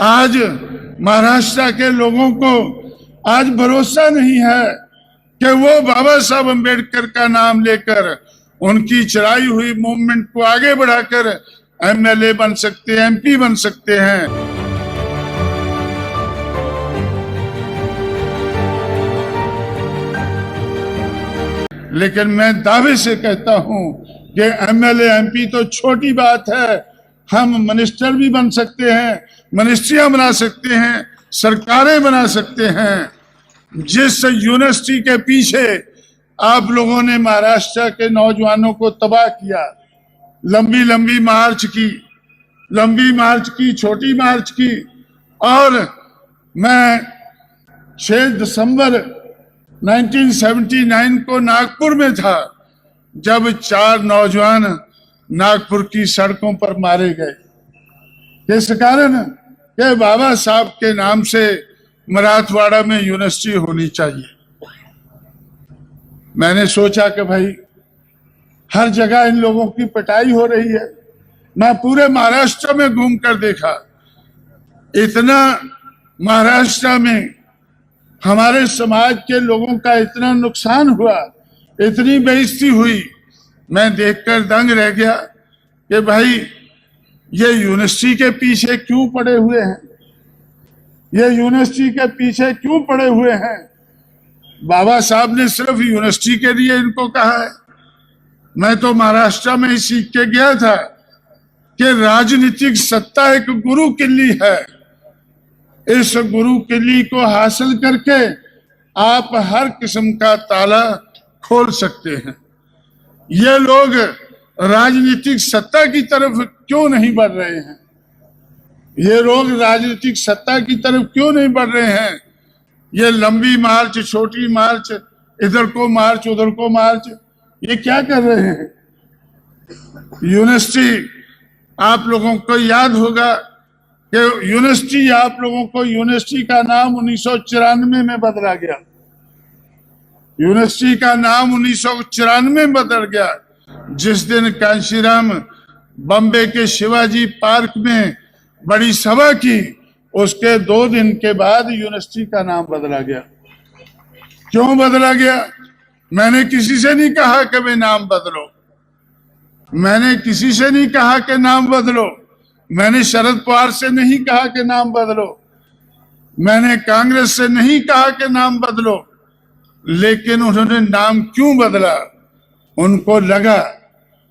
आज महाराष्ट्र के लोगों को आज भरोसा नहीं है कि वो बाबा साहब अम्बेडकर का नाम लेकर उनकी चलाई हुई मूवमेंट को आगे बढ़ाकर एमएलए बन सकते हैं, एमपी बन सकते हैं। लेकिन मैं दावे से कहता हूं कि एमएलए एमपी तो छोटी बात है, हम मिनिस्टर भी बन सकते हैं, मिनिस्ट्रियां बना सकते हैं, सरकारें बना सकते हैं। जिस यूनिवर्सिटी के पीछे आप लोगों ने महाराष्ट्र के नौजवानों को तबाह किया, लंबी लंबी मार्च की, छोटी मार्च की, और मैं 6 दिसंबर 1979 को नागपुर में था जब 4 नौजवान नागपुर की सड़कों पर मारे गए। किस कारण? कि बाबा साहब के नाम से मराठवाड़ा में यूनिवर्सिटी होनी चाहिए। मैंने सोचा कि भाई हर जगह इन लोगों की पिटाई हो रही है। मैं पूरे महाराष्ट्र में घूम कर देखा, इतना महाराष्ट्र में हमारे समाज के लोगों का इतना नुकसान हुआ, इतनी बेइज्जती हुई, मैं देखकर दंग रह गया कि भाई ये यूनिवर्सिटी के पीछे क्यों पड़े हुए हैं, ये यूनिवर्सिटी के पीछे क्यों पड़े हुए हैं। बाबा साहब ने सिर्फ यूनिवर्सिटी के लिए इनको कहा है। मैं तो महाराष्ट्र में ही सीख के गया था कि राजनीतिक सत्ता एक गुरु किल्ली है। इस गुरु किल्ली को हासिल करके आप हर किस्म का ताला खोल सकते हैं। ये लोग राजनीतिक सत्ता की तरफ क्यों नहीं बढ़ रहे हैं? ये लोग राजनीतिक सत्ता की तरफ क्यों नहीं बढ़ रहे हैं? ये लंबी मार्च, छोटी मार्च, इधर को मार्च, उधर को मार्च, ये क्या कर रहे हैं? यूनिवर्सिटी, आप लोगों को याद होगा कि यूनिवर्सिटी का नाम 1994 में बदला गया। यूनिवर्सिटी का नाम 1994 में बदल गया। जिस दिन कांशीराम बॉम्बे के शिवाजी पार्क में बड़ी सभा की, उसके 2 दिन के बाद यूनिवर्सिटी का नाम बदला गया। क्यों बदला गया? मैंने किसी से नहीं कहा कि भाई नाम बदलो, मैंने किसी से नहीं कहा कि नाम बदलो, मैंने शरद पवार से नहीं कहा कि नाम बदलो, मैंने कांग्रेस से नहीं कहा कि नाम बदलो। लेकिन उन्होंने नाम क्यों बदला? उनको लगा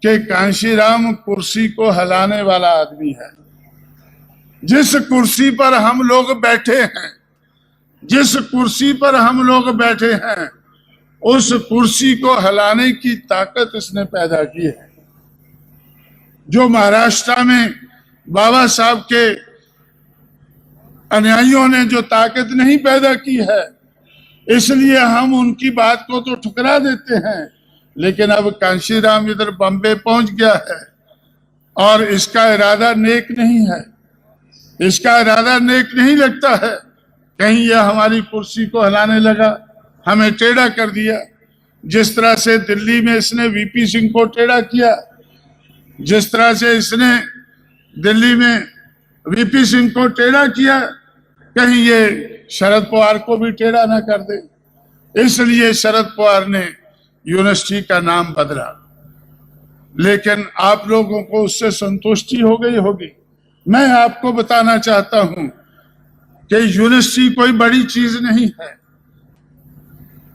कि कांशीराम कुर्सी को हिलाने वाला आदमी है। जिस कुर्सी पर हम लोग बैठे हैं, जिस कुर्सी पर हम लोग बैठे हैं, उस कुर्सी को हिलाने की ताकत इसने पैदा की है। जो महाराष्ट्र में बाबा साहब के अनुयायियों ने जो ताकत नहीं पैदा की है, इसलिए हम उनकी बात को तो ठुकरा देते हैं। लेकिन अब कांशीराम इधर बॉम्बे पहुंच गया है और इसका इरादा नेक नहीं है, इसका इरादा नेक नहीं लगता है। कहीं यह हमारी कुर्सी को हिलाने लगा, हमें टेढ़ा कर दिया। जिस तरह से दिल्ली में इसने वीपी सिंह को टेढ़ा किया, जिस तरह से इसने दिल्ली में वीपी सिंह को टेढ़ा किया, कहीं ये शरद पवार को भी टेढ़ा ना कर दे। इसलिए शरद पवार ने यूनिवर्सिटी का नाम बदला। लेकिन आप लोगों को उससे संतुष्टि हो गई होगी। मैं आपको बताना चाहता हूं कि यूनिवर्सिटी कोई बड़ी चीज नहीं है।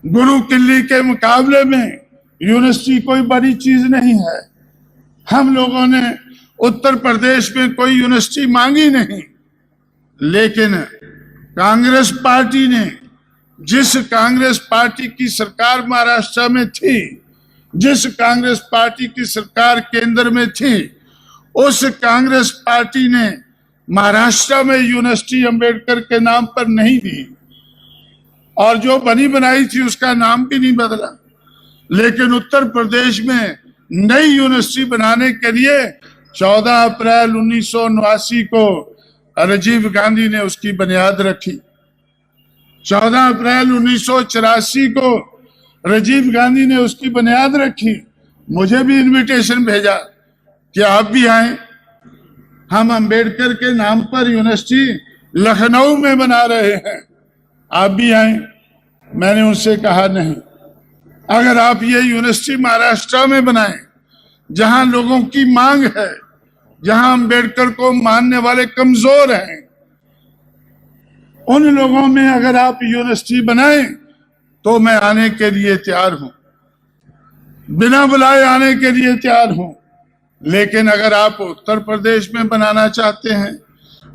गुरु किल्ली के मुकाबले में यूनिवर्सिटी कोई बड़ी चीज नहीं है। हम लोगों ने उत्तर प्रदेश में कोई यूनिवर्सिटी मांगी नहीं, लेकिन कांग्रेस पार्टी ने, जिस कांग्रेस पार्टी की सरकार महाराष्ट्र में थी, जिस कांग्रेस पार्टी की सरकार केंद्र में थी, उस कांग्रेस पार्टी ने महाराष्ट्र में यूनिवर्सिटी अंबेडकर के नाम पर नहीं दी, और जो बनी बनाई थी उसका नाम भी नहीं बदला। लेकिन उत्तर प्रदेश में नई यूनिवर्सिटी बनाने के लिए 14 अप्रैल 1979 को राजीव गांधी ने उसकी बुनियाद रखी। 14 अप्रैल 1984 को राजीव गांधी ने उसकी बुनियाद रखी। मुझे भी इनविटेशन भेजा कि आप भी आए, हम अंबेडकर के नाम पर यूनिवर्सिटी लखनऊ में बना रहे हैं, आप भी आए। मैंने उनसे कहा नहीं, अगर आप ये यूनिवर्सिटी महाराष्ट्र में बनाएं, जहां लोगों की मांग है, जहां अंबेडकर को मानने वाले कमजोर हैं, उन लोगों में अगर आप यूनिवर्सिटी बनाएं तो मैं आने के लिए तैयार हूं, बिना बुलाए आने के लिए तैयार हूं। लेकिन अगर आप उत्तर प्रदेश में बनाना चाहते हैं,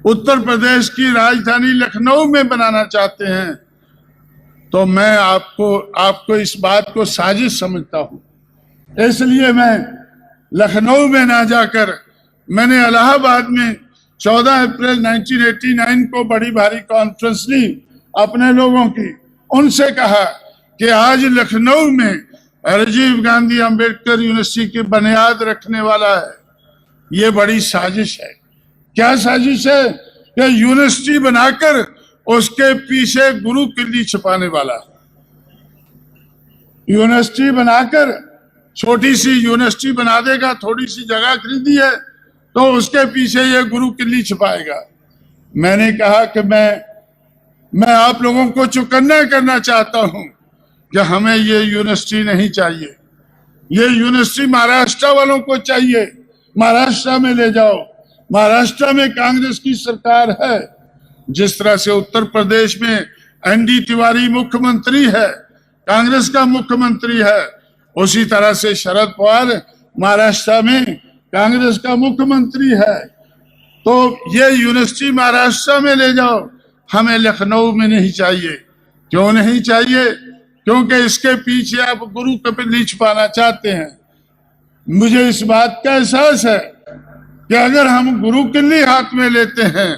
उत्तर प्रदेश की राजधानी लखनऊ में बनाना चाहते हैं, तो मैं आपको इस बात को साजिश समझता हूं। इसलिए मैं लखनऊ में ना जाकर मैंने इलाहाबाद में 14 अप्रैल 1989 को बड़ी भारी कॉन्फ्रेंस ली अपने लोगों की। उनसे कहा कि आज लखनऊ में राजीव गांधी अंबेडकर यूनिवर्सिटी की बुनियाद रखने वाला है। ये बड़ी साजिश है। क्या साजिश है? कि यूनिवर्सिटी बनाकर उसके पीछे गुरु किल्ली छिपाने वाला है। यूनिवर्सिटी बनाकर छोटी सी यूनिवर्सिटी बना देगा, थोड़ी सी जगह खरीदी है तो उसके पीछे ये गुरु किल्ली छिपाएगा। मैंने कहा कि मैं आप लोगों को चौकन्ना करना चाहता हूं कि हमें ये यूनिवर्सिटी नहीं चाहिए। ये यूनिवर्सिटी महाराष्ट्र वालों को चाहिए। महाराष्ट्र में ले जाओ। महाराष्ट्र में कांग्रेस की सरकार है। जिस तरह से उत्तर प्रदेश में एनडी तिवारी मुख्यमंत्री है, कांग्रेस का मुख्यमंत्री है, उसी तरह से शरद पवार महाराष्ट्र में कांग्रेस का मुख्यमंत्री है। तो ये यूनिवर्सिटी महाराष्ट्र में ले जाओ, हमें लखनऊ में नहीं चाहिए। क्यों नहीं चाहिए? क्योंकि इसके पीछे आप गुरु कपिल्ली छुपाना चाहते हैं। मुझे इस बात का एहसास है कि अगर हम गुरु किल्ली हाथ में लेते हैं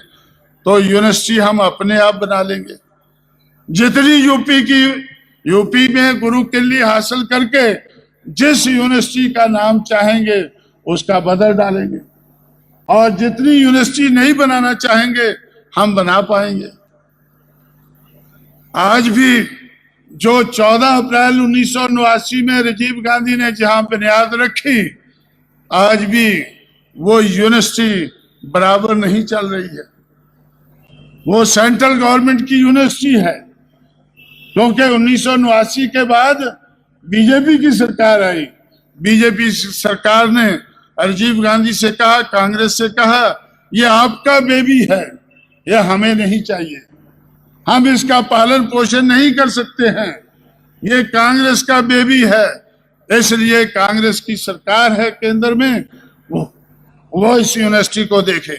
तो यूनिवर्सिटी हम अपने आप बना लेंगे। जितनी यूपी में गुरु किल्ली हासिल करके जिस यूनिवर्सिटी का नाम चाहेंगे उसका बदल डालेंगे, और जितनी यूनिवर्सिटी नहीं बनाना चाहेंगे हम बना पाएंगे। आज भी जो 14 अप्रैल 1979 में राजीव गांधी ने जहां बुनियाद रखी, आज भी वो यूनिवर्सिटी बराबर नहीं चल रही है। वो सेंट्रल गवर्नमेंट की यूनिवर्सिटी है, क्योंकि 1979 के बाद बीजेपी की सरकार आई। बीजेपी सरकार ने राजीव गांधी से कहा, कांग्रेस से कहा, ये आपका बेबी है, ये हमें नहीं चाहिए, हम इसका पालन पोषण नहीं कर सकते हैं, ये कांग्रेस का बेबी है। इसलिए कांग्रेस की सरकार है केंद्र में, वो इस यूनिवर्सिटी को देखे।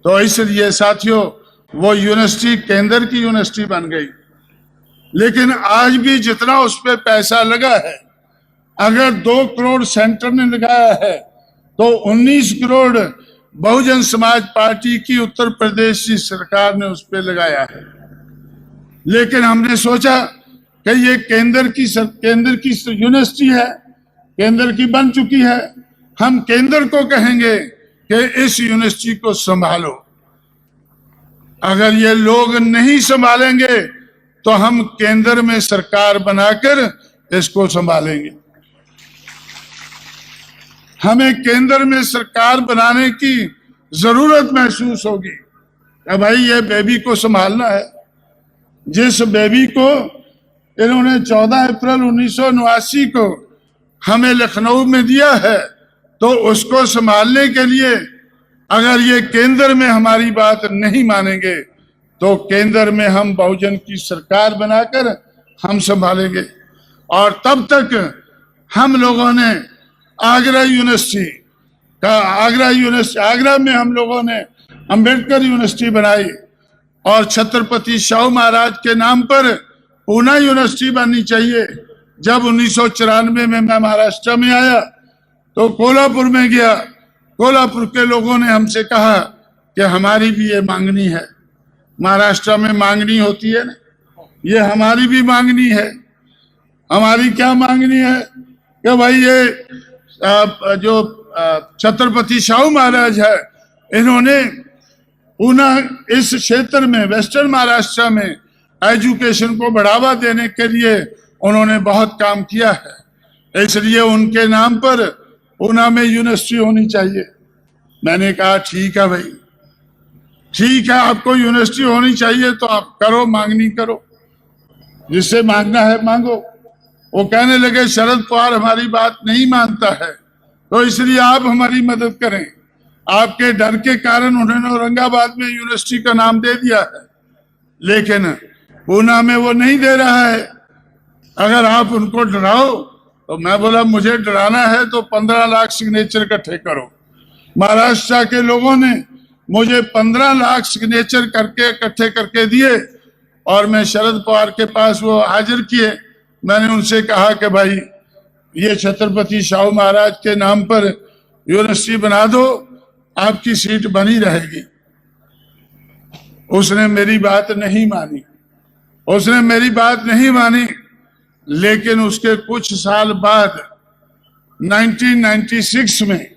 तो इसलिए साथियों, वो यूनिवर्सिटी केंद्र की यूनिवर्सिटी बन गई। लेकिन आज भी जितना उस पर पैसा लगा है, अगर 2 करोड़ सेंटर ने लगाया है तो 19 करोड़ बहुजन समाज पार्टी की उत्तर प्रदेश की सरकार ने उस पर लगाया है। लेकिन हमने सोचा कि ये केंद्र की यूनिवर्सिटी है, केंद्र की बन चुकी है, हम केंद्र को कहेंगे कि इस यूनिवर्सिटी को संभालो। अगर ये लोग नहीं संभालेंगे तो हम केंद्र में सरकार बनाकर इसको संभालेंगे। हमें केंद्र में सरकार बनाने की जरूरत महसूस होगी कि भाई ये बेबी को संभालना है। जिस बेबी को इन्होंने 14 अप्रैल 1979 को हमें लखनऊ में दिया है, तो उसको संभालने के लिए अगर ये केंद्र में हमारी बात नहीं मानेंगे तो केंद्र में हम बहुजन की सरकार बनाकर हम संभालेंगे। और तब तक हम लोगों ने आगरा में हम लोगों ने अंबेडकर यूनिवर्सिटी बनाई, और छत्रपति शाहू महाराज के नाम पर पूना यूनिवर्सिटी बननी चाहिए। जब 1994 में मैं महाराष्ट्र में आया तो कोल्हापुर में गया। कोल्हापुर के लोगों ने हमसे कहा कि हमारी भी ये मांगनी है। महाराष्ट्र में मांगनी होती है ना, ये हमारी भी मांगनी है। हमारी क्या मांगनी है कि भाई ये जो छत्रपति शाहू महाराज है, इन्होंने पूना इस क्षेत्र में वेस्टर्न महाराष्ट्र में एजुकेशन को बढ़ावा देने के लिए उन्होंने बहुत काम किया है, इसलिए उनके नाम पर पूना में यूनिवर्सिटी होनी चाहिए। मैंने कहा ठीक है भाई, ठीक है, आपको यूनिवर्सिटी होनी चाहिए तो आप करो, मांगनी करो, जिससे मांगना है मांगो। वो कहने लगे शरद पवार हमारी बात नहीं मानता है, तो इसलिए आप हमारी मदद करें। आपके डर के कारण उन्होंने औरंगाबाद में यूनिवर्सिटी का नाम दे दिया है, लेकिन पूना में वो नहीं दे रहा है। अगर आप उनको डराओ तो मैं बोला मुझे डराना है तो 15 लाख सिग्नेचर इकट्ठे करो। महाराष्ट्र के लोगों ने मुझे 15 लाख सिग्नेचर करके इकट्ठे करके दिए और मैं शरद पवार के पास वो हाजिर किए। मैंने उनसे कहा कि भाई ये छत्रपति शाहू महाराज के नाम पर यूनिवर्सिटी बना दो, आपकी सीट बनी रहेगी। उसने मेरी बात नहीं मानी, लेकिन उसके कुछ साल बाद 1996 में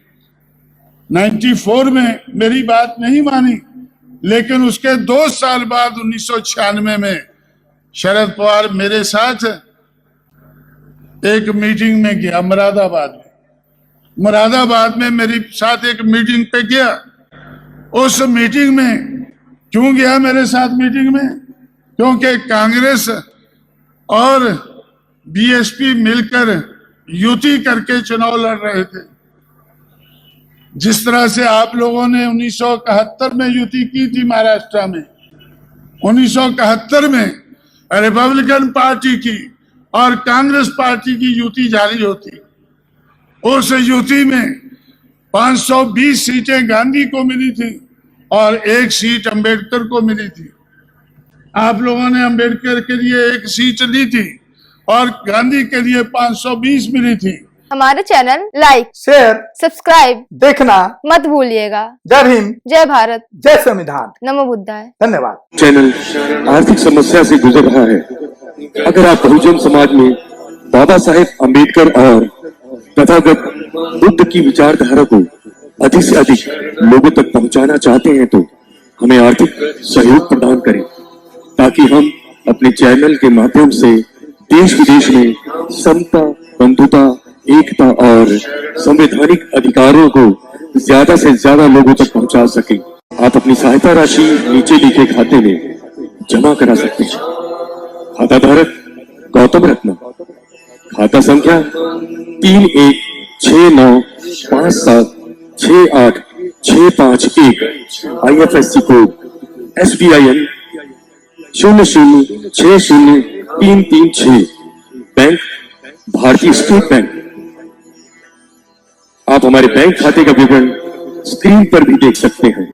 94 में मेरी बात नहीं मानी, लेकिन उसके 2 साल बाद 1996 में शरद पवार मेरे साथ एक मीटिंग में गया मुरादाबाद में मेरे साथ एक मीटिंग पे गया। उस मीटिंग में क्यों गया मेरे साथ मीटिंग में? क्योंकि कांग्रेस और बीएसपी मिलकर युति करके चुनाव लड़ रहे थे। जिस तरह से आप लोगों ने 1971 में युति की थी महाराष्ट्र में, 1971 में रिपब्लिकन पार्टी की और कांग्रेस पार्टी की युति जारी होती। उस युति में 520 सीटें गांधी को मिली थी और 1 सीट अंबेडकर को मिली थी। आप लोगों ने अंबेडकर के लिए 1 सीट ली थी और गांधी के लिए 520 मिली थी। हमारे चैनल लाइक, शेयर, सब्सक्राइब देखना मत भूलिएगा। जय हिंद, जय भारत, जय संविधान, नमो बुद्धाय। धन्यवाद। चैनल आर्थिक समस्या से गुजर रहा है। अगर आप बहुजन समाज में बाबा साहेब अम्बेडकर और तथागत बुद्ध की विचारधारा को अधिक से अधिक लोगों तक पहुंचाना चाहते हैं तो हमें आर्थिक सहयोग प्रदान करें, ताकि हम अपने चैनल के माध्यम से देश विदेश में समता, बंधुता, एकता और संवैधानिक अधिकारों को ज्यादा से ज्यादा लोगों तक पहुंचा सकें। आप अपनी सहायता राशि नीचे लिखे खाते में जमा करा सकते हैं। खाता धारक गौतम रत्न, खाता संख्या 3169576865 IFSC कोड SBIN 0060336, बैंक भारतीय स्टेट बैंक। आप हमारे बैंक खाते का विवरण स्क्रीन पर भी देख सकते हैं।